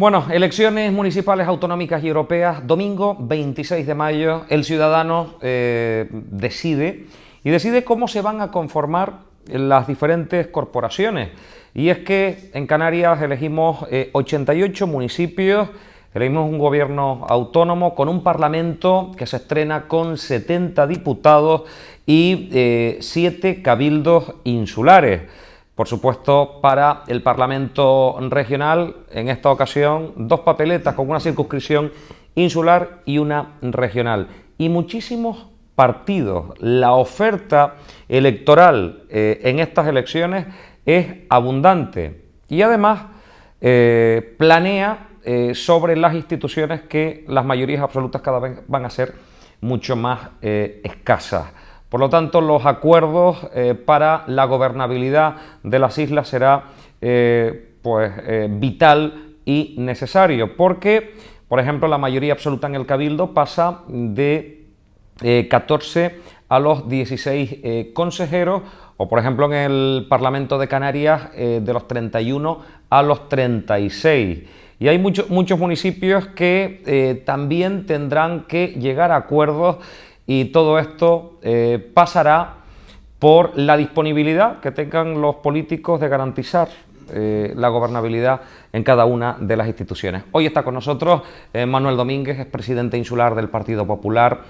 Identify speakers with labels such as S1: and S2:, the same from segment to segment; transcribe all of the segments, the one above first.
S1: Bueno, elecciones municipales, autonómicas y europeas, domingo 26 de mayo, el ciudadano decide cómo se van a conformar las diferentes corporaciones. Y es que en Canarias elegimos 88 municipios, elegimos un gobierno autónomo con un parlamento que se estrena con 70 diputados y 7 cabildos insulares. Por supuesto, para el Parlamento regional, en esta ocasión, 2 papeletas con una circunscripción insular y una regional. Y muchísimos partidos. La oferta electoral en estas elecciones es abundante y además planea sobre las instituciones que las mayorías absolutas cada vez van a ser mucho más escasas. Por lo tanto, los acuerdos para la gobernabilidad de las islas será vital y necesario, porque, por ejemplo, la mayoría absoluta en el Cabildo pasa de 14 a los 16 consejeros, o por ejemplo en el Parlamento de Canarias de los 31 a los 36. Y hay muchos municipios que también tendrán que llegar a acuerdos. Y todo esto pasará por la disponibilidad que tengan los políticos de garantizar la gobernabilidad en cada una de las instituciones. Hoy está con nosotros Manuel Domínguez, es presidente insular del Partido Popular,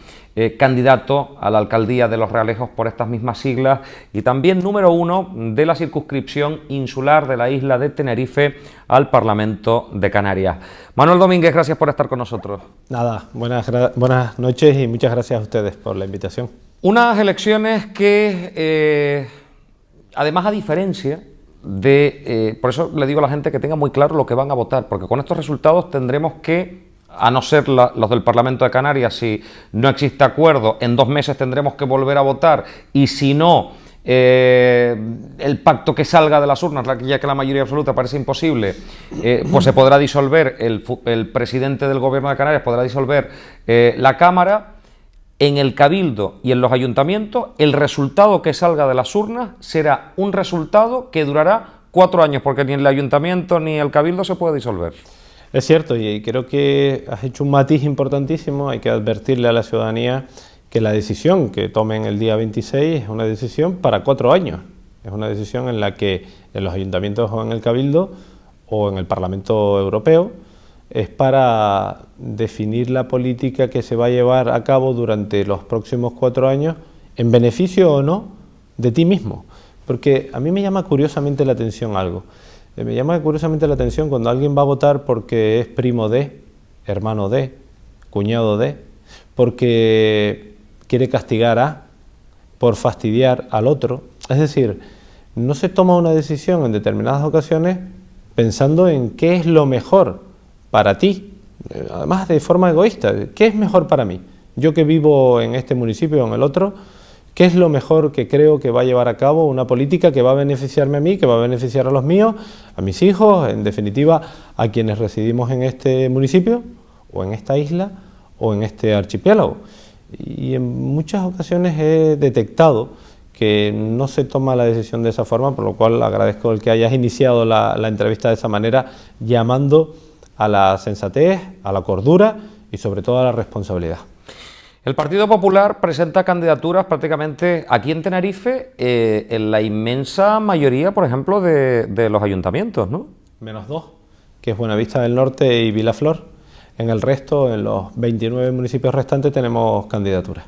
S1: candidato a la alcaldía de Los Realejos por estas mismas siglas y también número 1 de la circunscripción insular de la isla de Tenerife al Parlamento de Canarias. Manuel Domínguez, gracias por estar con nosotros.
S2: Nada, buenas noches y muchas gracias a ustedes por la invitación.
S1: Unas elecciones que, además, a diferencia de... por eso le digo a la gente que tenga muy claro lo que van a votar, porque con estos resultados tendremos que, a no ser los del Parlamento de Canarias, si no existe acuerdo, en 2 meses tendremos que volver a votar, y si no, el pacto que salga de las urnas, ya que la mayoría absoluta parece imposible, pues se podrá disolver, el presidente del Gobierno de Canarias podrá disolver la Cámara. En el Cabildo y en los ayuntamientos, el resultado que salga de las urnas será un resultado que durará 4 años, porque ni el ayuntamiento ni el Cabildo se puede disolver.
S2: Es cierto, y creo que has hecho un matiz importantísimo. Hay que advertirle a la ciudadanía que la decisión que tomen el día 26 es una decisión para 4 años. Es una decisión en la que en los ayuntamientos o en el Cabildo o en el Parlamento Europeo es para definir la política que se va a llevar a cabo durante los próximos 4 años en beneficio o no de ti mismo. Porque a mí me llama curiosamente la atención algo. Me llama curiosamente la atención cuando alguien va a votar porque es primo de, hermano de, cuñado de, porque quiere castigar a, por fastidiar al otro. Es decir, no se toma una decisión en determinadas ocasiones pensando en qué es lo mejor para ti, además de forma egoísta. ¿Qué es mejor para mí? Yo que vivo en este municipio o en el otro, ¿qué es lo mejor que creo que va a llevar a cabo una política que va a beneficiarme a mí, que va a beneficiar a los míos, a mis hijos, en definitiva, a quienes residimos en este municipio, o en esta isla, o en este archipiélago? Y en muchas ocasiones he detectado que no se toma la decisión de esa forma, por lo cual agradezco el que hayas iniciado la entrevista de esa manera, llamando a la sensatez, a la cordura y sobre todo a la responsabilidad.
S1: El Partido Popular presenta candidaturas prácticamente aquí en Tenerife, en la inmensa mayoría, por ejemplo, de los ayuntamientos, ¿no?
S2: Menos 2, que es Buenavista del Norte y Vilaflor. En el resto, en los 29 municipios restantes, tenemos candidaturas.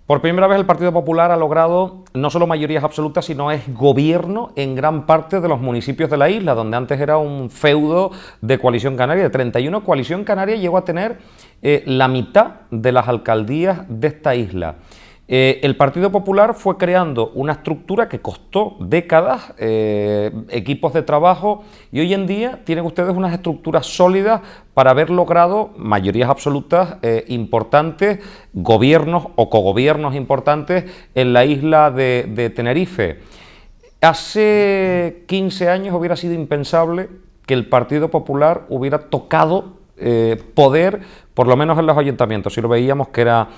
S1: Por primera vez el Partido Popular ha logrado no solo mayorías absolutas, sino es gobierno en gran parte de los municipios de la isla, donde antes era un feudo de Coalición Canaria. De 31, Coalición Canaria llegó a tener la mitad de las alcaldías de esta isla. El Partido Popular fue creando una estructura que costó décadas, equipos de trabajo, y hoy en día tienen ustedes unas estructuras sólidas para haber logrado mayorías absolutas importantes, gobiernos o cogobiernos importantes en la isla de Tenerife. Hace 15 años hubiera sido impensable que el Partido Popular hubiera tocado poder, por lo menos en los ayuntamientos. Si lo veíamos que era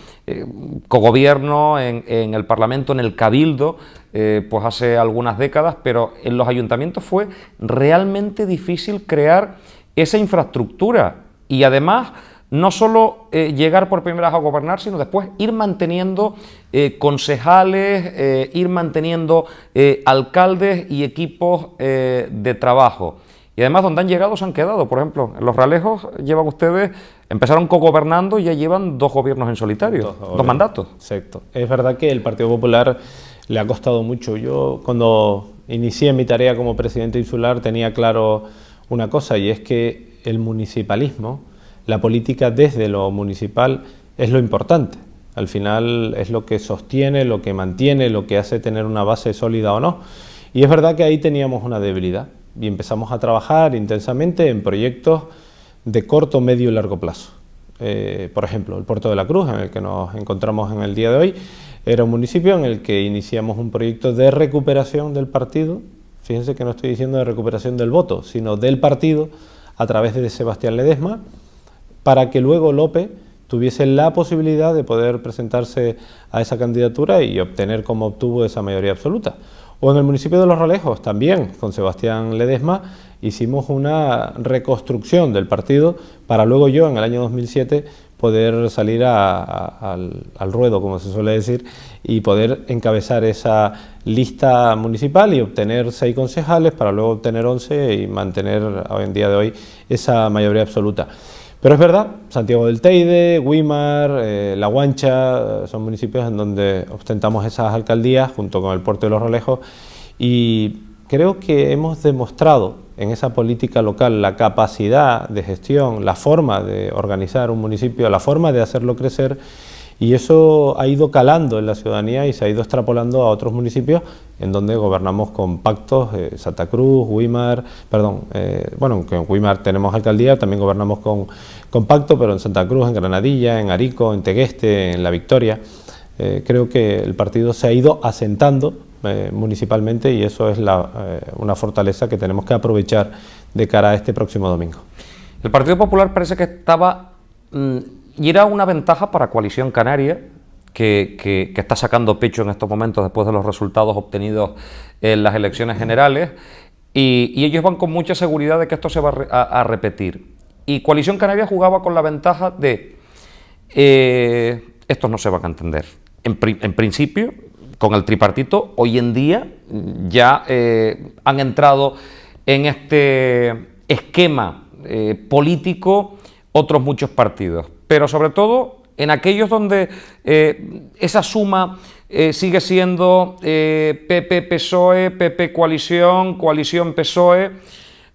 S1: cogobierno en el Parlamento, en el Cabildo, pues hace algunas décadas, pero en los ayuntamientos fue realmente difícil crear esa infraestructura y además no solo llegar por primera vez a gobernar, sino después ir manteniendo concejales, ir manteniendo alcaldes y equipos de trabajo. Y además donde han llegado se han quedado. Por ejemplo, en Los Realejos llevan ustedes, empezaron cogobernando y ya llevan 2 gobiernos en solitario, 2 mandatos.
S2: Exacto. Es verdad que el Partido Popular le ha costado mucho. Yo cuando inicié mi tarea como presidente insular tenía claro una cosa, y es que el municipalismo, la política desde lo municipal, es lo importante. Al final es lo que sostiene, lo que mantiene, lo que hace tener una base sólida o no. Y es verdad que ahí teníamos una debilidad y empezamos a trabajar intensamente en proyectos de corto, medio y largo plazo. Por ejemplo, el Puerto de la Cruz, en el que nos encontramos en el día de hoy, era un municipio en el que iniciamos un proyecto de recuperación del partido. Fíjense que no estoy diciendo de recuperación del voto, sino del partido a través de Sebastián Ledesma, para que luego López tuviese la posibilidad de poder presentarse a esa candidatura y obtener como obtuvo esa mayoría absoluta. O en el municipio de Los Realejos también, con Sebastián Ledesma, hicimos una reconstrucción del partido para luego yo, en el año 2007, poder salir al ruedo, como se suele decir, y poder encabezar esa lista municipal y obtener 6 concejales para luego obtener 11 y mantener hoy en día de hoy esa mayoría absoluta. Pero es verdad, Santiago del Teide, Güímar, La Guancha, son municipios en donde ostentamos esas alcaldías junto con el Puerto de Los Realejos, y creo que hemos demostrado en esa política local la capacidad de gestión, la forma de organizar un municipio, la forma de hacerlo crecer, y eso ha ido calando en la ciudadanía y se ha ido extrapolando a otros municipios en donde gobernamos con pactos. Santa Cruz, Güímar, bueno, que en Güímar tenemos alcaldía, también gobernamos con pacto, pero en Santa Cruz, en Granadilla, en Arico, en Tegueste, en La Victoria, creo que el partido se ha ido asentando municipalmente, y eso es una fortaleza que tenemos que aprovechar de cara a este próximo domingo.
S1: El Partido Popular parece que estaba... y era una ventaja para Coalición Canaria, que está sacando pecho en estos momentos después de los resultados obtenidos en las elecciones generales, y ellos van con mucha seguridad de que esto se va a repetir. Y Coalición Canaria jugaba con la ventaja de estos no se van a entender. En principio, con el tripartito, hoy en día ya han entrado en este esquema político otros muchos partidos, pero sobre todo en aquellos donde esa suma sigue siendo PP-PSOE, PP-Coalición, Coalición-PSOE.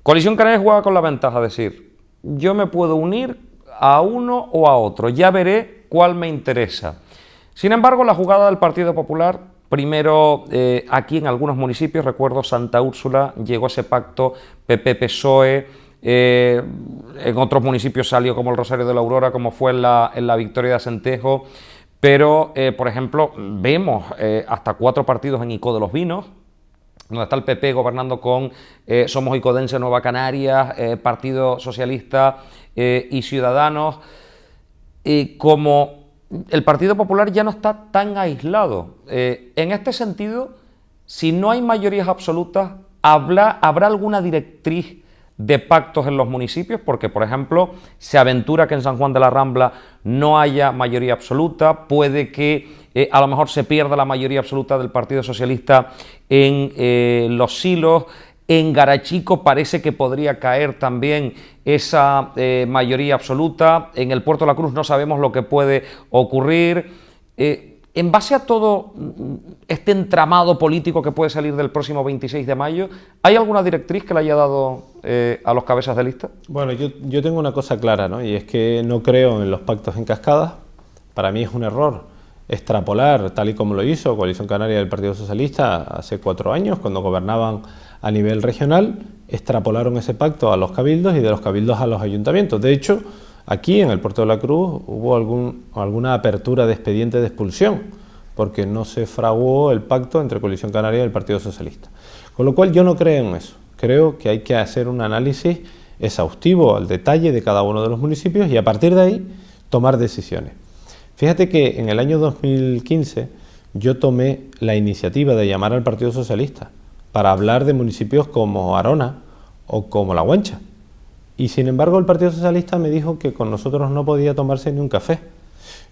S1: Coalición Canaria juega con la ventaja de decir, yo me puedo unir a uno o a otro, ya veré cuál me interesa. Sin embargo, la jugada del Partido Popular, primero aquí en algunos municipios, recuerdo Santa Úrsula, llegó a ese pacto PP-PSOE, en otros municipios salió como el Rosario de la Aurora, como fue en la Victoria de Acentejo, pero por ejemplo vemos hasta 4 partidos en Icó de los Vinos, donde está el PP gobernando con Somos Icodense, Nueva Canarias, Partido Socialista y Ciudadanos. Como el Partido Popular ya no está tan aislado, en este sentido, si no hay mayorías absolutas, ¿habrá alguna directriz de pactos en los municipios? Porque, por ejemplo, se aventura que en San Juan de la Rambla no haya mayoría absoluta, puede que a lo mejor se pierda la mayoría absoluta del Partido Socialista en Los Silos, en Garachico parece que podría caer también esa mayoría absoluta, en el Puerto de la Cruz no sabemos lo que puede ocurrir. En base a todo este entramado político que puede salir del próximo 26 de mayo, ¿hay alguna directriz que le haya dado a los cabezas de lista?
S2: Bueno, yo tengo una cosa clara, ¿no? Y es que no creo en los pactos en cascada. Para mí es un error extrapolar, tal y como lo hizo Coalición Canaria del Partido Socialista hace 4 años, cuando gobernaban a nivel regional, extrapolaron ese pacto a los cabildos y de los cabildos a los ayuntamientos. De hecho, aquí en el Puerto de la Cruz hubo alguna apertura de expediente de expulsión, porque no se fraguó el pacto entre Coalición Canaria y el Partido Socialista. Con lo cual yo no creo en eso. Creo que hay que hacer un análisis exhaustivo al detalle de cada uno de los municipios y a partir de ahí tomar decisiones. Fíjate que en el año 2015 yo tomé la iniciativa de llamar al Partido Socialista para hablar de municipios como Arona o como La Guancha. Y sin embargo el Partido Socialista me dijo que con nosotros no podía tomarse ni un café.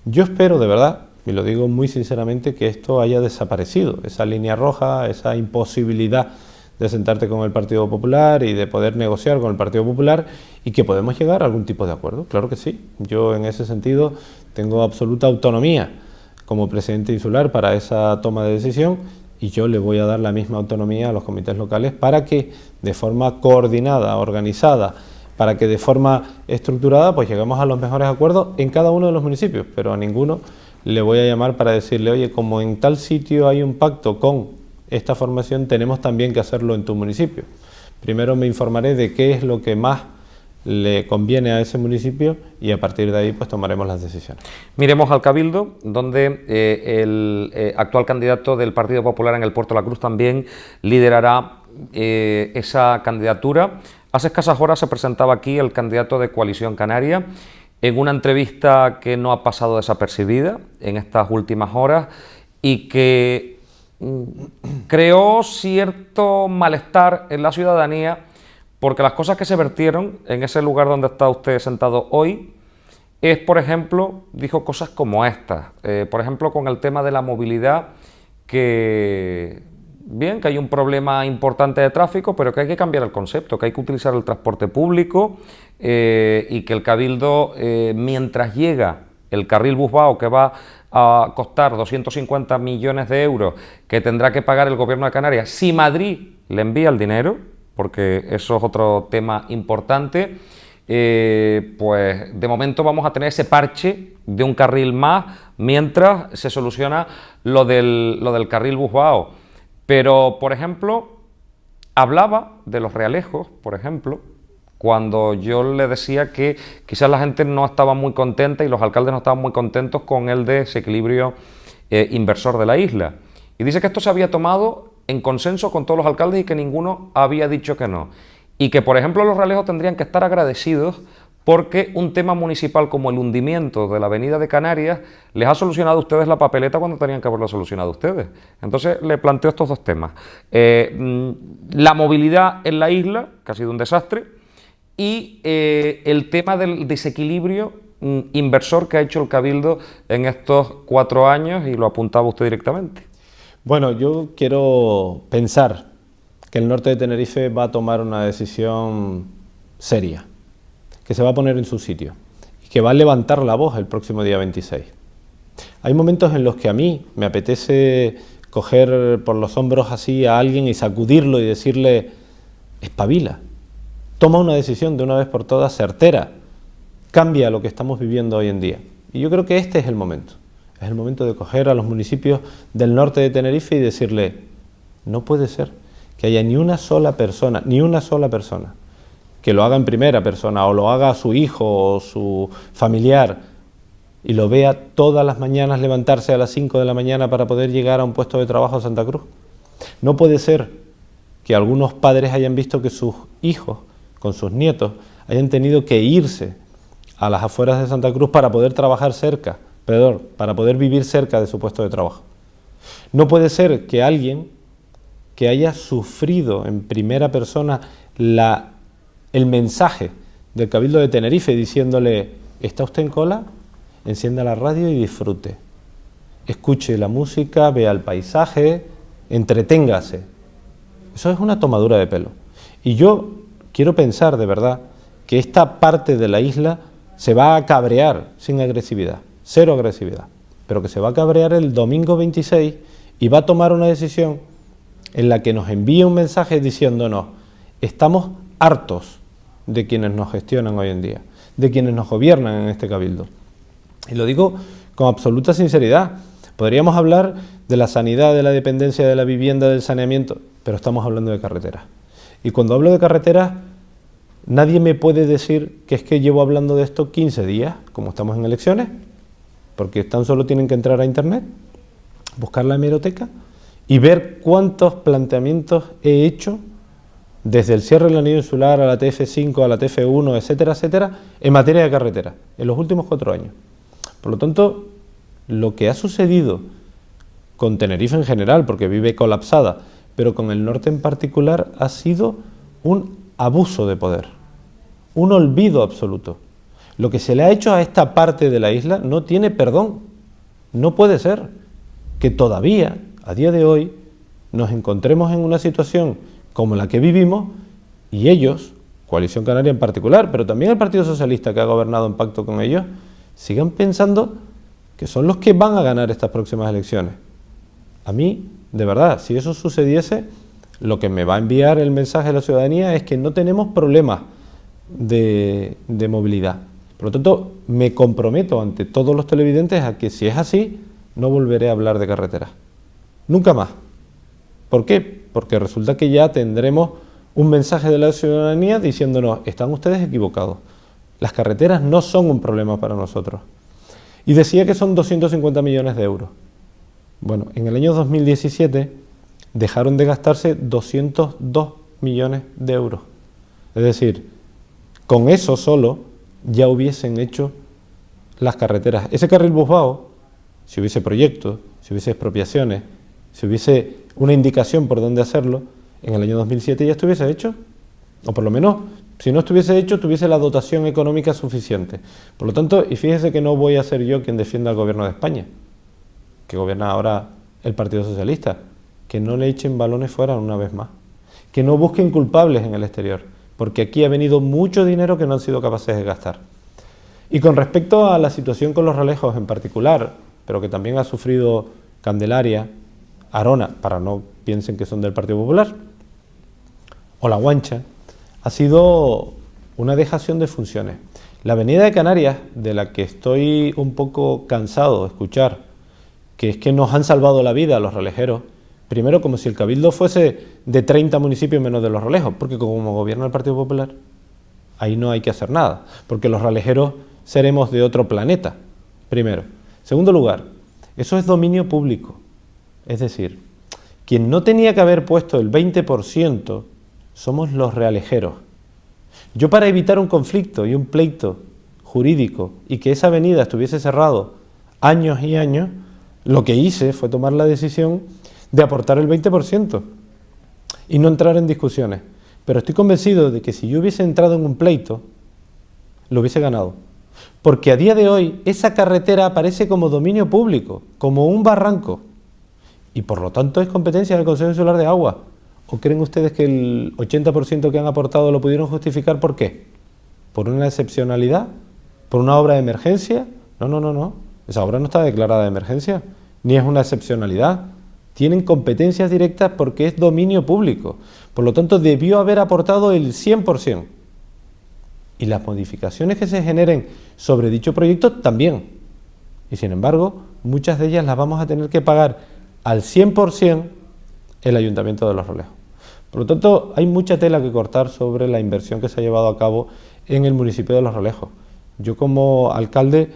S2: Yo espero de verdad, y lo digo muy sinceramente, que esto haya desaparecido, esa línea roja, esa imposibilidad de sentarte con el Partido Popular y de poder negociar con el Partido Popular, y que podemos llegar a algún tipo de acuerdo. Claro que sí, yo en ese sentido tengo absoluta autonomía como presidente insular para esa toma de decisión, y yo le voy a dar la misma autonomía a los comités locales para que de forma coordinada, organizada, para que de forma estructurada pues lleguemos a los mejores acuerdos en cada uno de los municipios, pero a ninguno le voy a llamar para decirle, oye, como en tal sitio hay un pacto con esta formación, tenemos también que hacerlo en tu municipio. Primero me informaré de qué es lo que más le conviene a ese municipio y a partir de ahí pues tomaremos las decisiones.
S1: Miremos al Cabildo, donde el actual candidato del Partido Popular en el Puerto de la Cruz también liderará esa candidatura. Hace escasas horas se presentaba aquí el candidato de Coalición Canaria en una entrevista que no ha pasado desapercibida en estas últimas horas y que creó cierto malestar en la ciudadanía, porque las cosas que se vertieron en ese lugar donde está usted sentado hoy es, por ejemplo, dijo cosas como estas, por ejemplo, con el tema de la movilidad, que bien, que hay un problema importante de tráfico, pero que hay que cambiar el concepto, que hay que utilizar el transporte público y que el Cabildo, mientras llega el carril Busbao, que va a costar 250 millones de euros, que tendrá que pagar el Gobierno de Canarias, si Madrid le envía el dinero, porque eso es otro tema importante, pues de momento vamos a tener ese parche de un carril más mientras se soluciona lo del carril Busbao. Pero, por ejemplo, hablaba de los realejos, por ejemplo, cuando yo le decía que quizás la gente no estaba muy contenta y los alcaldes no estaban muy contentos con el desequilibrio inversor de la isla. Y dice que esto se había tomado en consenso con todos los alcaldes y que ninguno había dicho que no. Y que, por ejemplo, los realejos tendrían que estar agradecidos porque un tema municipal como el hundimiento de la avenida de Canarias les ha solucionado a ustedes la papeleta cuando tenían que haberlo solucionado ustedes. Entonces le planteo estos dos temas. La movilidad en la isla, que ha sido un desastre, y el tema del desequilibrio inversor que ha hecho el Cabildo en estos 4 años, y lo apuntaba usted directamente.
S2: Bueno, yo quiero pensar que el norte de Tenerife va a tomar una decisión seria, que se va a poner en su sitio y que va a levantar la voz el próximo día 26. Hay momentos en los que a mí me apetece coger por los hombros así a alguien y sacudirlo y decirle, espabila, toma una decisión de una vez por todas certera, cambia lo que estamos viviendo hoy en día. Y yo creo que este es el momento de coger a los municipios del norte de Tenerife y decirle, no puede ser que haya ni una sola persona, que lo haga en primera persona o lo haga a su hijo o su familiar y lo vea todas las mañanas levantarse a las 5 de la mañana para poder llegar a un puesto de trabajo a Santa Cruz. No puede ser que algunos padres hayan visto que sus hijos, con sus nietos, hayan tenido que irse a las afueras de Santa Cruz para poder trabajar cerca, para poder vivir cerca de su puesto de trabajo. No puede ser que alguien que haya sufrido en primera persona el mensaje del Cabildo de Tenerife diciéndole, ¿está usted en cola? Encienda la radio y disfrute. Escuche la música, vea el paisaje, entreténgase. Eso es una tomadura de pelo. Y yo quiero pensar de verdad que esta parte de la isla se va a cabrear sin agresividad, cero agresividad, pero que se va a cabrear el domingo 26 y va a tomar una decisión en la que nos envíe un mensaje diciéndonos, estamos hartos de quienes nos gestionan hoy en día, de quienes nos gobiernan en este Cabildo. Y lo digo con absoluta sinceridad. Podríamos hablar de la sanidad, de la dependencia, de la vivienda, del saneamiento, pero estamos hablando de carreteras. Y cuando hablo de carreteras, nadie me puede decir que es que llevo hablando de esto 15 días, como estamos en elecciones, porque tan solo tienen que entrar a internet, buscar la hemeroteca y ver cuántos planteamientos he hecho desde el cierre del anillo insular a la TF5, a la TF1, etcétera, etcétera, en materia de carretera, en los últimos 4 años. Por lo tanto, lo que ha sucedido con Tenerife en general, porque vive colapsada, pero con el norte en particular, ha sido un abuso de poder. un olvido absoluto. Lo que se le ha hecho a esta parte de la isla no tiene perdón. No puede ser que todavía, a día de hoy, nos encontremos en una situación como la que vivimos y ellos, Coalición Canaria en particular, pero también el Partido Socialista que ha gobernado en pacto con ellos, sigan pensando que son los que van a ganar estas próximas elecciones. A mí, de verdad, si eso sucediese, lo que me va a enviar el mensaje a la ciudadanía es que no tenemos problemas de movilidad. Por lo tanto, me comprometo ante todos los televidentes a que si es así, no volveré a hablar de carreteras. Nunca más. ¿Por qué? Porque resulta que ya tendremos un mensaje de la ciudadanía diciéndonos, están ustedes equivocados. Las carreteras no son un problema para nosotros. Y decía que son 250 millones de euros. Bueno, en el año 2017 dejaron de gastarse 202 millones de euros. Es decir, con eso solo ya hubiesen hecho las carreteras. Ese carril Busbao, si hubiese proyectos, si hubiese expropiaciones, si hubiese una indicación por dónde hacerlo, en el año 2007 ya estuviese hecho. O por lo menos, si no estuviese hecho, tuviese la dotación económica suficiente. Por lo tanto, y fíjese que no voy a ser yo quien defienda al gobierno de España, que gobierna ahora el Partido Socialista, que no le echen balones fuera una vez más, que no busquen culpables en el exterior, porque aquí ha venido mucho dinero que no han sido capaces de gastar. Y con respecto a la situación con los relejos en particular, pero que también ha sufrido Candelaria, Arona, para no piensen que son del Partido Popular, o La Guancha, ha sido una dejación de funciones. La Avenida de Canarias, de la que estoy un poco cansado de escuchar, que es que nos han salvado la vida a los relejeros, primero como si el Cabildo fuese de 30 municipios menos de los relejos, porque como gobierna el Partido Popular, ahí no hay que hacer nada, porque los relejeros seremos de otro planeta, primero. Segundo lugar, eso es dominio público, es decir, quien no tenía que haber puesto el 20% somos los realejeros. Yo, para evitar un conflicto y un pleito jurídico y que esa avenida estuviese cerrado años y años, lo que hice fue tomar la decisión de aportar el 20% y no entrar en discusiones. Pero estoy convencido de que si yo hubiese entrado en un pleito, lo hubiese ganado. Porque a día de hoy esa carretera aparece como dominio público, como un barranco, y por lo tanto es competencia del Consejo Insular de Agua. ¿O creen ustedes que el 80% que han aportado lo pudieron justificar? ¿Por qué? ¿Por una excepcionalidad? ¿Por una obra de emergencia? No, no, no, no. Esa obra no está declarada de emergencia, ni es una excepcionalidad. Tienen competencias directas porque es dominio público. Por lo tanto, debió haber aportado el 100%. Y las modificaciones que se generen sobre dicho proyecto también. Y sin embargo, muchas de ellas las vamos a tener que pagar al 100% el Ayuntamiento de Los Relejos. Por lo tanto, hay mucha tela que cortar sobre la inversión que se ha llevado a cabo en el municipio de Los Relejos. Yo, como alcalde,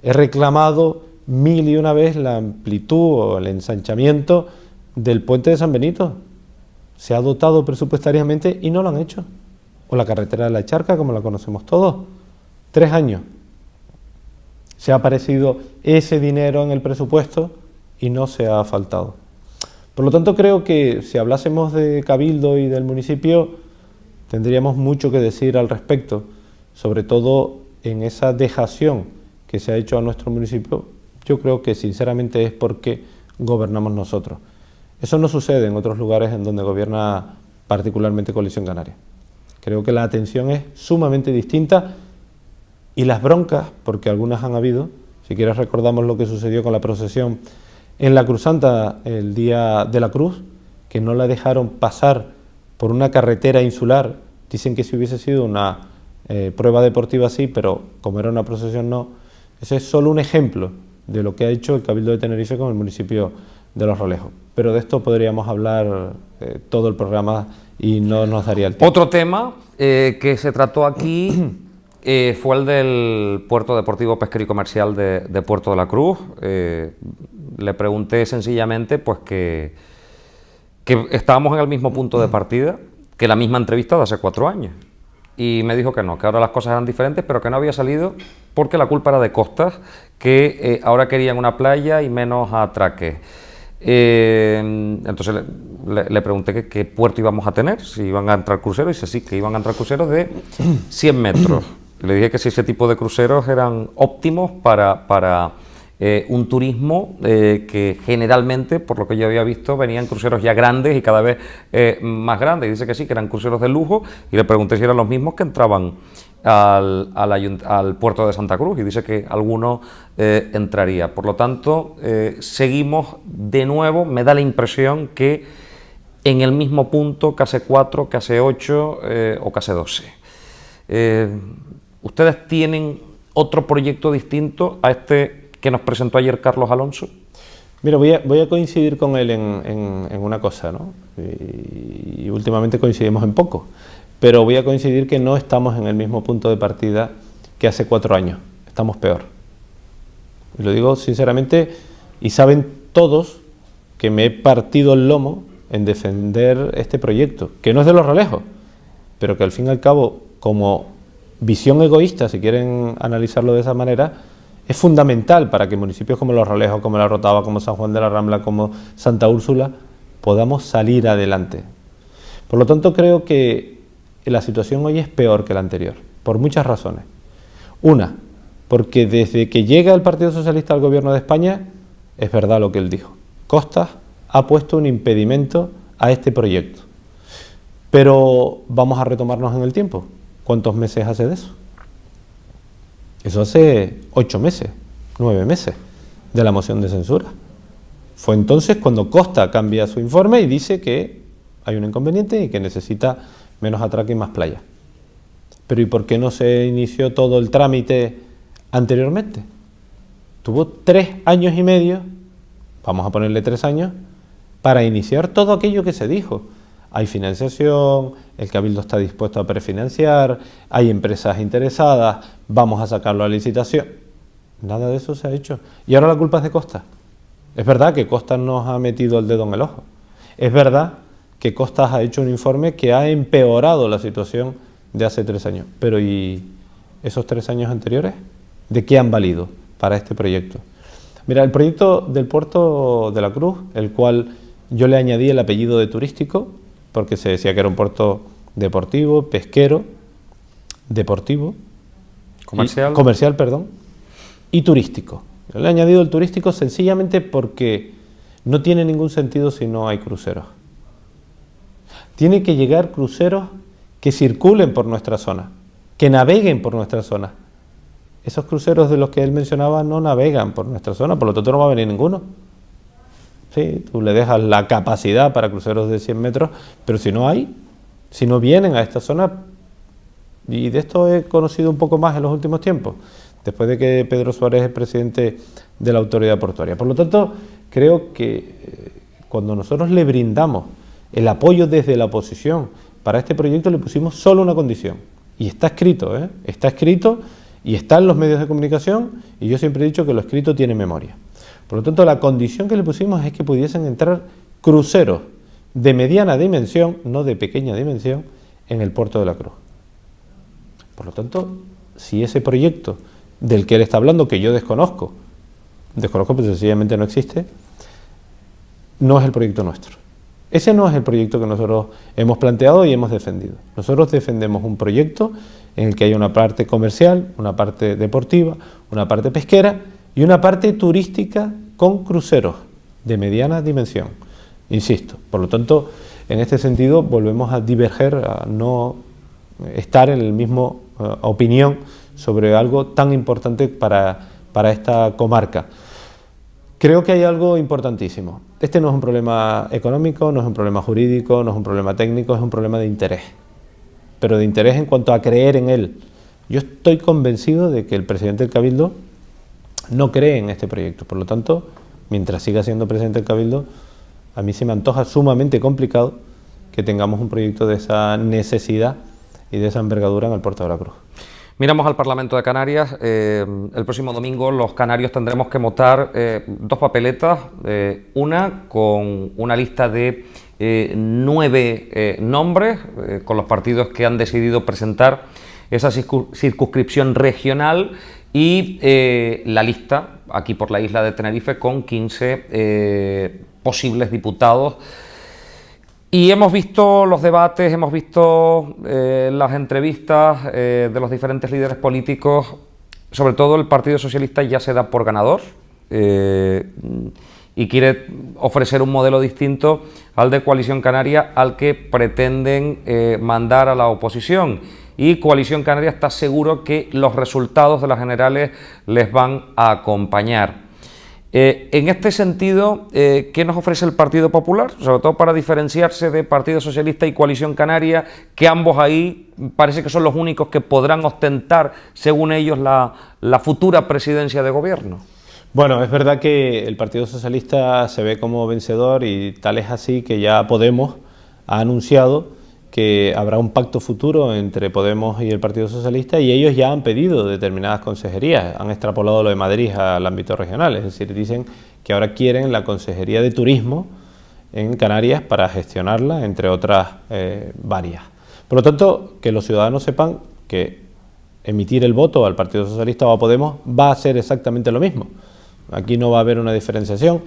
S2: he reclamado 1000 y una vez la amplitud o el ensanchamiento del puente de San Benito. Se ha dotado presupuestariamente y no lo han hecho. O la carretera de la Charca, como la conocemos todos. 3 años. Se ha aparecido ese dinero en el presupuesto y no se ha faltado. Por lo tanto, creo que si hablásemos de Cabildo y del municipio, tendríamos mucho que decir al respecto, sobre todo en esa dejación que se ha hecho a nuestro municipio. Yo creo que sinceramente es porque gobernamos nosotros. Eso no sucede en otros lugares en donde gobierna particularmente Coalición Canaria. Creo que la atención es sumamente distinta y las broncas, porque algunas han habido, si quieres recordamos lo que sucedió con la procesión en la Cruz Santa el día de la Cruz, que no la dejaron pasar por una carretera insular. Dicen que si hubiese sido una prueba deportiva sí, pero como era una procesión no. Ese es solo un ejemplo de lo que ha hecho el Cabildo de Tenerife con el municipio de Los Relejos. Pero de esto podríamos hablar todo el programa y no nos daría el tiempo.
S1: Otro tema que se trató aquí fue el del Puerto Deportivo Pesquero y Comercial de Puerto de la Cruz. Le pregunté sencillamente pues que estábamos en el mismo punto de partida que la misma entrevista de hace 4 años. Y me dijo que no, que ahora las cosas eran diferentes, pero que no había salido porque la culpa era de Costas, que ahora querían una playa y menos atraques. Entonces le pregunté qué puerto íbamos a tener, si iban a entrar cruceros, y dice sí, que iban a entrar cruceros de 100 metros. Le dije que si ese tipo de cruceros eran óptimos para un turismo que generalmente, por lo que yo había visto, venían cruceros ya grandes y cada vez más grandes. Y dice que sí, que eran cruceros de lujo, y le pregunté si eran los mismos que entraban al puerto de Santa Cruz, y dice que alguno entraría. Por lo tanto, seguimos de nuevo, me da la impresión que en el mismo punto que hace 4, que hace 8 o que hace 12. ¿Ustedes tienen otro proyecto distinto a este que nos presentó ayer Carlos Alonso?
S2: Mira, voy a coincidir con él en una cosa, ¿no? Y últimamente coincidimos en poco, pero voy a coincidir que no estamos en el mismo punto de partida que hace 4 años, estamos peor. Y lo digo sinceramente, y saben todos que me he partido el lomo en defender este proyecto, que no es de Los Realejos, pero que al fin y al cabo, como visión egoísta, si quieren analizarlo de esa manera, es fundamental para que municipios como Los Realejos, como La Rotava, como San Juan de la Rambla, como Santa Úrsula, podamos salir adelante. Por lo tanto, creo que la situación hoy es peor que la anterior, por muchas razones. Una, porque desde que llega el Partido Socialista al Gobierno de España, es verdad lo que él dijo, Costas ha puesto un impedimento a este proyecto. Pero vamos a retomarnos en el tiempo. ¿Cuántos meses hace de eso? Eso hace 8 meses, 9 meses de la moción de censura. Fue entonces cuando Costa cambia su informe y dice que hay un inconveniente y que necesita menos atraque y más playa. Pero ¿y por qué no se inició todo el trámite anteriormente? Tuvo 3 años y medio, vamos a ponerle 3 años, para iniciar todo aquello que se dijo. Hay financiación, el Cabildo está dispuesto a prefinanciar, hay empresas interesadas, vamos a sacarlo a licitación. Nada de eso se ha hecho. Y ahora la culpa es de Costa. Es verdad que Costas nos ha metido el dedo en el ojo. Es verdad que Costas ha hecho un informe que ha empeorado la situación de hace 3 años. Pero ¿y esos 3 años anteriores? ¿De qué han valido para este proyecto? Mira, el proyecto del puerto de la Cruz, el cual yo le añadí el apellido de turístico, porque se decía que era un puerto deportivo, pesquero, deportivo, comercial, perdón, y turístico. Yo le he añadido el turístico sencillamente porque no tiene ningún sentido si no hay cruceros. Tiene que llegar cruceros que circulen por nuestra zona, que naveguen por nuestra zona. Esos cruceros de los que él mencionaba no navegan por nuestra zona, por lo tanto no va a venir ninguno. Sí, tú le dejas la capacidad para cruceros de 100 metros, pero si no hay, si no vienen a esta zona, y de esto he conocido un poco más en los últimos tiempos, después de que Pedro Suárez es presidente de la autoridad portuaria. Por lo tanto, creo que cuando nosotros le brindamos el apoyo desde la oposición para este proyecto, le pusimos solo una condición, y está escrito, está escrito y está en los medios de comunicación, y yo siempre he dicho que lo escrito tiene memoria. Por lo tanto, la condición que le pusimos es que pudiesen entrar cruceros de mediana dimensión, no de pequeña dimensión, en el puerto de la Cruz. Por lo tanto, si ese proyecto del que él está hablando, que yo desconozco pues sencillamente no existe, no es el proyecto nuestro. Ese no es el proyecto que nosotros hemos planteado y hemos defendido. Nosotros defendemos un proyecto en el que hay una parte comercial, una parte deportiva, una parte pesquera y una parte turística con cruceros de mediana dimensión. Insisto, por lo tanto, en este sentido volvemos a diverger, a no estar en la misma opinión sobre algo tan importante para esta comarca. Creo que hay algo importantísimo. Este no es un problema económico, no es un problema jurídico, no es un problema técnico, es un problema de interés. Pero de interés en cuanto a creer en él. Yo estoy convencido de que el presidente del Cabildo no cree en este proyecto. Por lo tanto, mientras siga siendo presidente del Cabildo, a mí se me antoja sumamente complicado que tengamos un proyecto de esa necesidad y de esa envergadura en el puerto de la Cruz.
S1: Miramos al Parlamento de Canarias. El próximo domingo los canarios tendremos que votar 2 papeletas, una con una lista de 9 nombres, con los partidos que han decidido presentar esa circunscripción regional y la lista, aquí por la isla de Tenerife, con 15 posibles diputados. Y hemos visto los debates, hemos visto las entrevistas de los diferentes líderes políticos. Sobre todo el Partido Socialista ya se da por ganador y quiere ofrecer un modelo distinto al de Coalición Canaria, al que pretenden mandar a la oposición. Y Coalición Canaria está seguro que los resultados de las generales les van a acompañar. En este sentido, ¿qué nos ofrece el Partido Popular? Sobre todo para diferenciarse de Partido Socialista y Coalición Canaria, que ambos ahí parece que son los únicos que podrán ostentar, según ellos, la futura presidencia de gobierno.
S2: Bueno, es verdad que el Partido Socialista se ve como vencedor y tal es así que ya Podemos ha anunciado que habrá un pacto futuro entre Podemos y el Partido Socialista, y ellos ya han pedido determinadas consejerías, han extrapolado lo de Madrid al ámbito regional, es decir, dicen que ahora quieren la Consejería de Turismo en Canarias para gestionarla, entre otras varias. Por lo tanto, que los ciudadanos sepan que emitir el voto al Partido Socialista o a Podemos va a ser exactamente lo mismo. Aquí no va a haber una diferenciación,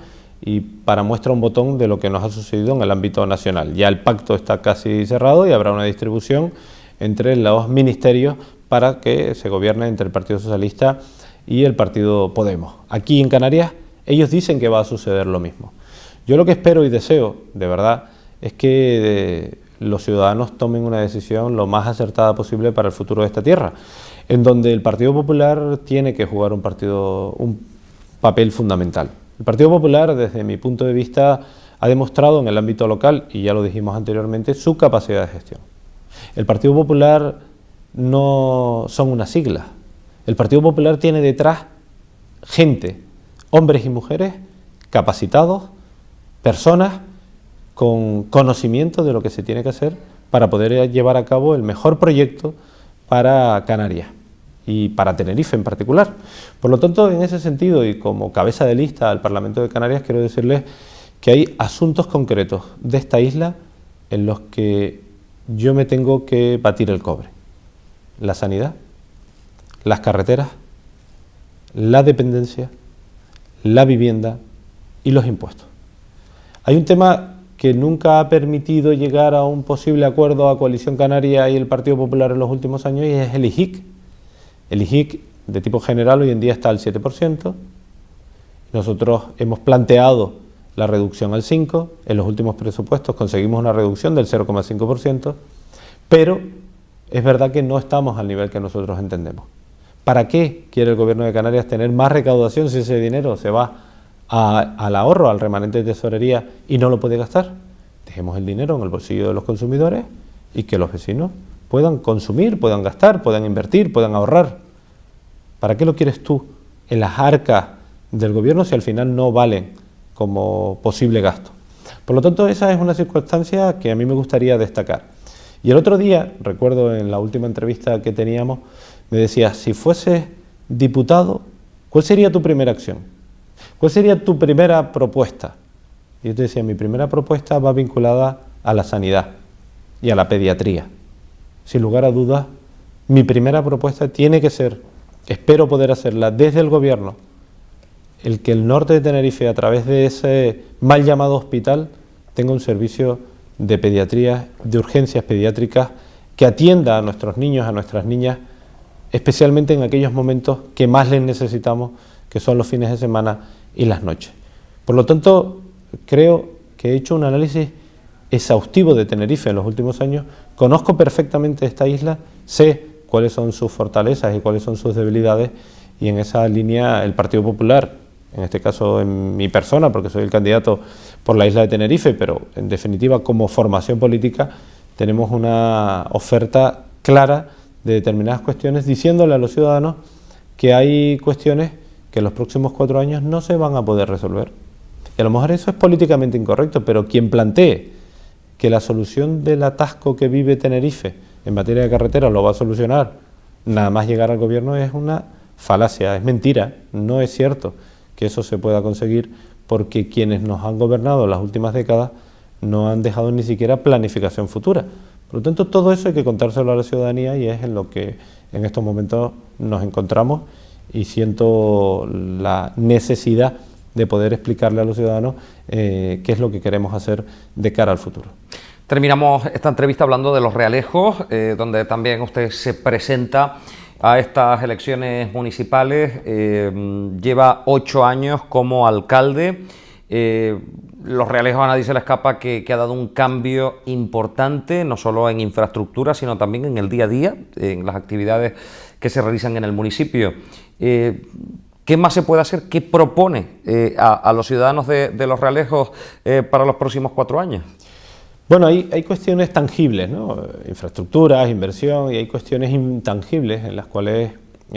S2: y para muestra un botón de lo que nos ha sucedido en el ámbito nacional. Ya el pacto está casi cerrado y habrá una distribución entre los ministerios para que se gobierne entre el Partido Socialista y el Partido Podemos. Aquí en Canarias ellos dicen que va a suceder lo mismo. Yo lo que espero y deseo, de verdad, es que los ciudadanos tomen una decisión lo más acertada posible para el futuro de esta tierra, en donde el Partido Popular tiene que jugar un papel fundamental. El Partido Popular, desde mi punto de vista, ha demostrado en el ámbito local, y ya lo dijimos anteriormente, su capacidad de gestión. El Partido Popular no son unas siglas. El Partido Popular tiene detrás gente, hombres y mujeres, capacitados, personas con conocimiento de lo que se tiene que hacer para poder llevar a cabo el mejor proyecto para Canarias y para Tenerife en particular. Por lo tanto, en ese sentido, y como cabeza de lista al Parlamento de Canarias, quiero decirles que hay asuntos concretos de esta isla en los que yo me tengo que batir el cobre. La sanidad, las carreteras, la dependencia, la vivienda y los impuestos. Hay un tema que nunca ha permitido llegar a un posible acuerdo a Coalición Canaria y el Partido Popular en los últimos años, y es el IJIC. El IJIC de tipo general hoy en día está al 7%, nosotros hemos planteado la reducción al 5%, en los últimos presupuestos conseguimos una reducción del 0,5%, pero es verdad que no estamos al nivel que nosotros entendemos. ¿Para qué quiere el Gobierno de Canarias tener más recaudación si ese dinero se va al ahorro, al remanente de tesorería, y no lo puede gastar? Dejemos el dinero en el bolsillo de los consumidores y que los vecinos puedan consumir, puedan gastar, puedan invertir, puedan ahorrar. ¿Para qué lo quieres tú en las arcas del gobierno si al final no valen como posible gasto? Por lo tanto, esa es una circunstancia que a mí me gustaría destacar. Y el otro día, recuerdo en la última entrevista que teníamos, me decía, si fueses diputado, ¿cuál sería tu primera acción? ¿Cuál sería tu primera propuesta? Y yo te decía, mi primera propuesta va vinculada a la sanidad y a la pediatría. Sin lugar a dudas, mi primera propuesta tiene que ser, espero poder hacerla desde el gobierno, el que el norte de Tenerife, a través de ese mal llamado hospital, tenga un servicio de pediatría, de urgencias pediátricas, que atienda a nuestros niños, a nuestras niñas, especialmente en aquellos momentos que más les necesitamos, que son los fines de semana y las noches. Por lo tanto, creo que he hecho un análisis exhaustivo de Tenerife en los últimos años, conozco perfectamente esta isla, sé cuáles son sus fortalezas y cuáles son sus debilidades, y en esa línea el Partido Popular, en este caso en mi persona, porque soy el candidato por la isla de Tenerife, pero en definitiva como formación política tenemos una oferta clara de determinadas cuestiones, diciéndole a los ciudadanos que hay cuestiones que en los próximos 4 años no se van a poder resolver. Y a lo mejor eso es políticamente incorrecto, pero quien plantee que la solución del atasco que vive Tenerife en materia de carretera lo va a solucionar nada más llegar al gobierno es una falacia, es mentira, no es cierto que eso se pueda conseguir, porque quienes nos han gobernado en las últimas décadas no han dejado ni siquiera planificación futura. Por lo tanto, todo eso hay que contárselo a la ciudadanía y es en lo que en estos momentos nos encontramos y siento la necesidad de poder explicarle a los ciudadanos qué es lo que queremos hacer de cara al futuro.
S1: Terminamos esta entrevista hablando de Los Realejos, donde también usted se presenta a estas elecciones municipales. Lleva 8 años como alcalde. Los Realejos a nadie se le escapa que ha dado un cambio importante, no solo en infraestructura, sino también en el día a día, en las actividades que se realizan en el municipio. ¿Qué más se puede hacer? ¿Qué propone a los ciudadanos de Los Realejos para los próximos 4 años?
S2: Bueno, hay cuestiones tangibles, ¿no? Infraestructuras, inversión, y hay cuestiones intangibles en las cuales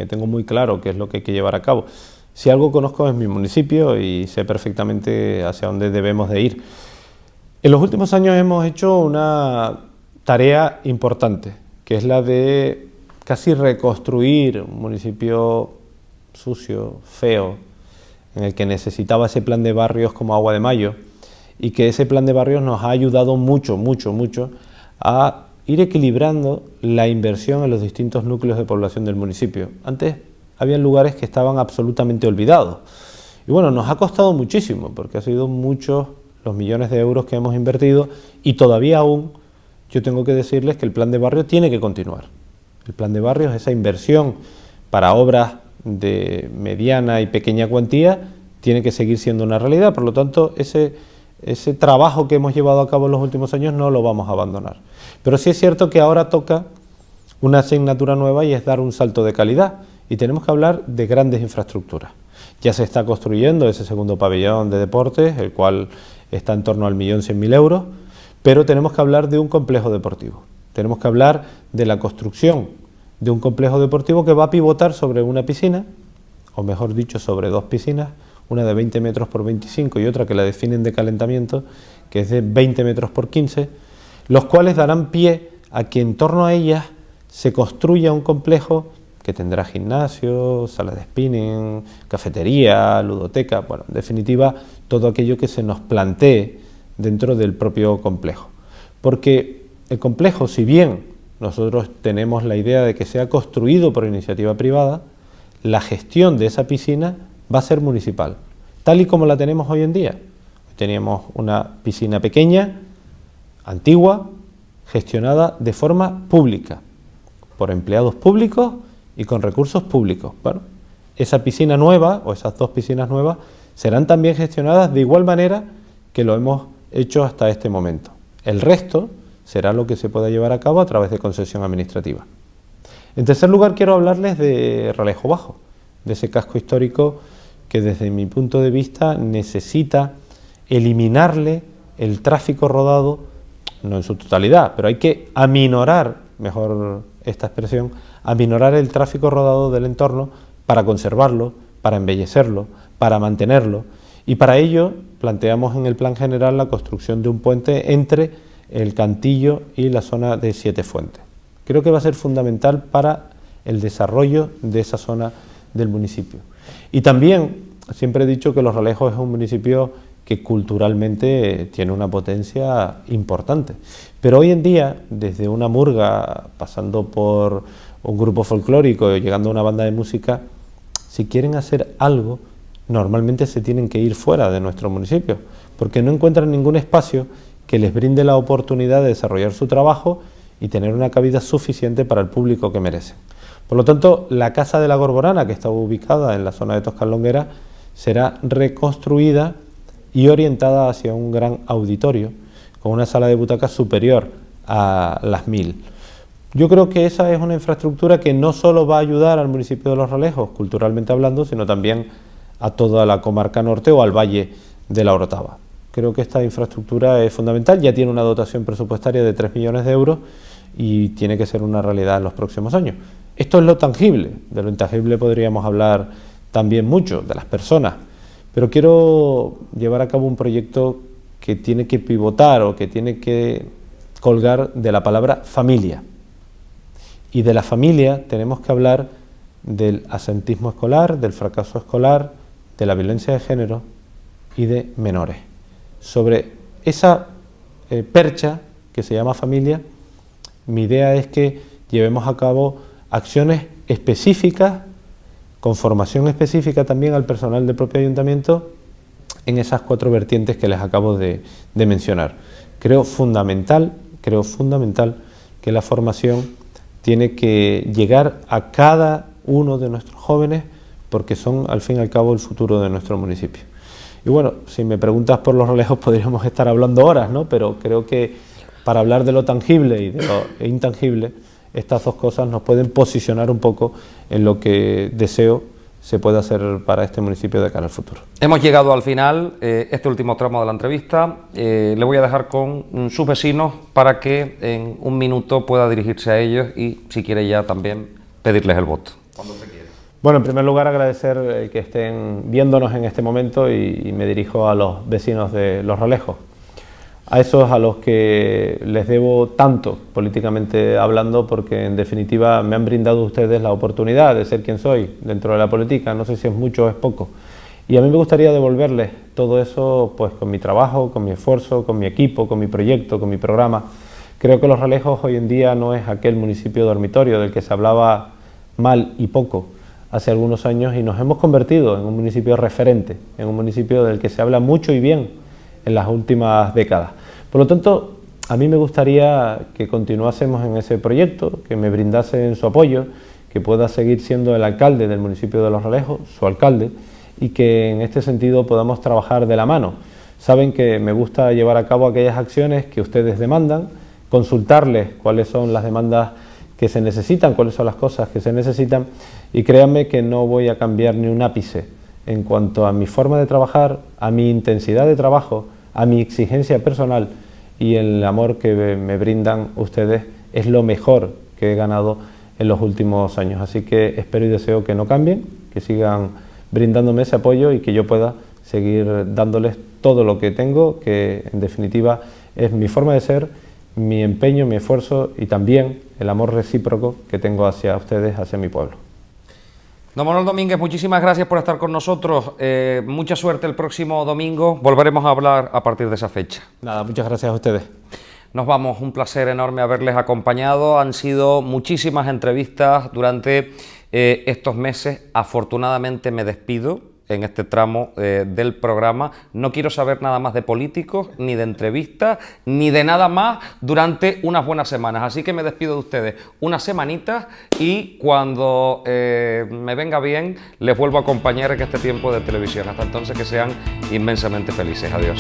S2: tengo muy claro qué es lo que hay que llevar a cabo. Si algo conozco es mi municipio y sé perfectamente hacia dónde debemos de ir. En los últimos años hemos hecho una tarea importante, que es la de casi reconstruir un municipio sucio, feo, en el que necesitaba ese plan de barrios como agua de mayo, y que ese plan de barrios nos ha ayudado mucho a ir equilibrando la inversión en los distintos núcleos de población del municipio. Antes había lugares que estaban absolutamente olvidados. Y bueno, nos ha costado muchísimo, porque ha sido muchos los millones de euros que hemos invertido y todavía aún yo tengo que decirles que el plan de barrio tiene que continuar. El plan de barrios, esa inversión para obras de mediana y pequeña cuantía, tiene que seguir siendo una realidad. Por lo tanto, ese trabajo que hemos llevado a cabo en los últimos años no lo vamos a abandonar. Pero sí es cierto que ahora toca una asignatura nueva y es dar un salto de calidad. Y tenemos que hablar de grandes infraestructuras. Ya se está construyendo ese segundo pabellón de deportes, el cual está en torno al 1.100.000 euros, pero tenemos que hablar de un complejo deportivo. Tenemos que hablar de la construcción de un complejo deportivo que va a pivotar sobre una piscina, o mejor dicho, sobre 2 piscinas, una de 20 metros por 25 y otra que la definen de calentamiento, que es de 20 metros por 15, los cuales darán pie a que en torno a ellas se construya un complejo que tendrá gimnasio, sala de spinning, cafetería, ludoteca, bueno, en definitiva, todo aquello que se nos plantee dentro del propio complejo. Porque el complejo, si bien nosotros tenemos la idea de que sea construido por iniciativa privada, la gestión de esa piscina va a ser municipal, tal y como la tenemos hoy en día. Teníamos una piscina pequeña, antigua, gestionada de forma pública, por empleados públicos y con recursos públicos. Bueno, esa piscina nueva, o esas 2 piscinas nuevas, serán también gestionadas de igual manera que lo hemos hecho hasta este momento. El resto será lo que se pueda llevar a cabo a través de concesión administrativa. En tercer lugar, quiero hablarles de Realejo Bajo, de ese casco histórico que desde mi punto de vista necesita eliminarle el tráfico rodado, no en su totalidad, pero hay que aminorar, mejor esta expresión, aminorar el tráfico rodado del entorno para conservarlo, para embellecerlo, para mantenerlo, y para ello planteamos en el plan general la construcción de un puente entre el Cantillo y la zona de Siete Fuentes. Creo que va a ser fundamental para el desarrollo de esa zona del municipio. Y también siempre he dicho que Los Realejos es un municipio que culturalmente tiene una potencia importante. Pero hoy en día, desde una murga, pasando por un grupo folclórico y llegando a una banda de música, si quieren hacer algo, normalmente se tienen que ir fuera de nuestro municipio, porque no encuentran ningún espacio que les brinde la oportunidad de desarrollar su trabajo y tener una cabida suficiente para el público que merecen. Por lo tanto, la Casa de la Gorborana, que está ubicada en la zona de Toscan Longuera, será reconstruida y orientada hacia un gran auditorio, con una sala de butacas superior a las 1000. Yo creo que esa es una infraestructura que no solo va a ayudar al municipio de Los Realejos, culturalmente hablando, sino también a toda la comarca norte o al valle de la Orotava. Creo que esta infraestructura es fundamental, ya tiene una dotación presupuestaria de 3 millones de euros y tiene que ser una realidad en los próximos años. Esto es lo tangible, de lo intangible podríamos hablar también mucho, de las personas, pero quiero llevar a cabo un proyecto que tiene que pivotar o que tiene que colgar de la palabra familia. Y de la familia tenemos que hablar del asentismo escolar, del fracaso escolar, de la violencia de género y de menores. Sobre esa percha que se llama familia Mi idea es que llevemos a cabo acciones específicas, con formación específica también al personal del propio ayuntamiento, en esas 4 vertientes que les acabo de mencionar. Creo fundamental que la formación tiene que llegar a cada uno de nuestros jóvenes, porque son al fin y al cabo el futuro de nuestro municipio. Y bueno, si me preguntas por Los Realejos podríamos estar hablando horas, ¿no? Pero creo que para hablar de lo tangible y de lo intangible, estas 2 cosas nos pueden posicionar un poco en lo que deseo se puede hacer para este municipio de cara al futuro.
S1: Hemos llegado al final, este último tramo de la entrevista. Le voy a dejar con sus vecinos para que en un minuto pueda dirigirse a ellos y, si quiere, ya también pedirles el voto. Cuando usted quiera.
S2: Bueno, en primer lugar agradecer que estén viéndonos en este momento y me dirijo a los vecinos de Los Realejos. A esos a los que les debo tanto, políticamente hablando, porque en definitiva me han brindado ustedes la oportunidad de ser quien soy dentro de la política, no sé si es mucho o es poco. Y a mí me gustaría devolverles todo eso pues con mi trabajo, con mi esfuerzo, con mi equipo, con mi proyecto, con mi programa. Creo que Los Realejos hoy en día no es aquel municipio dormitorio del que se hablaba mal y poco hace algunos años, y nos hemos convertido en un municipio referente, en un municipio del que se habla mucho y bien en las últimas décadas. Por lo tanto, a mí me gustaría que continuásemos en ese proyecto, que me brindasen su apoyo, que pueda seguir siendo el alcalde del municipio de Los Realejos, su alcalde, y que en este sentido podamos trabajar de la mano. Saben que me gusta llevar a cabo aquellas acciones que ustedes demandan, consultarles cuáles son las demandas que se necesitan, cuáles son las cosas que se necesitan, y créanme que no voy a cambiar ni un ápice en cuanto a mi forma de trabajar, a mi intensidad de trabajo, a mi exigencia personal, y el amor que me brindan ustedes es lo mejor que he ganado en los últimos años. Así que espero y deseo que no cambien, que sigan brindándome ese apoyo y que yo pueda seguir dándoles todo lo que tengo, que en definitiva es mi forma de ser, mi empeño, mi esfuerzo y también el amor recíproco que tengo hacia ustedes, hacia mi pueblo.
S1: Don Manuel Domínguez, muchísimas gracias por estar con nosotros. Mucha suerte el próximo domingo. Volveremos a hablar a partir de esa fecha.
S2: Nada, muchas gracias a ustedes.
S1: Nos vamos, un placer enorme haberles acompañado. Han sido muchísimas entrevistas durante estos meses. Afortunadamente me despido en este tramo del programa. No quiero saber nada más de políticos, ni de entrevistas, ni de nada más durante unas buenas semanas. Así que me despido de ustedes unas semanitas y cuando me venga bien les vuelvo a acompañar en este tiempo de televisión. Hasta entonces, que sean inmensamente felices. Adiós.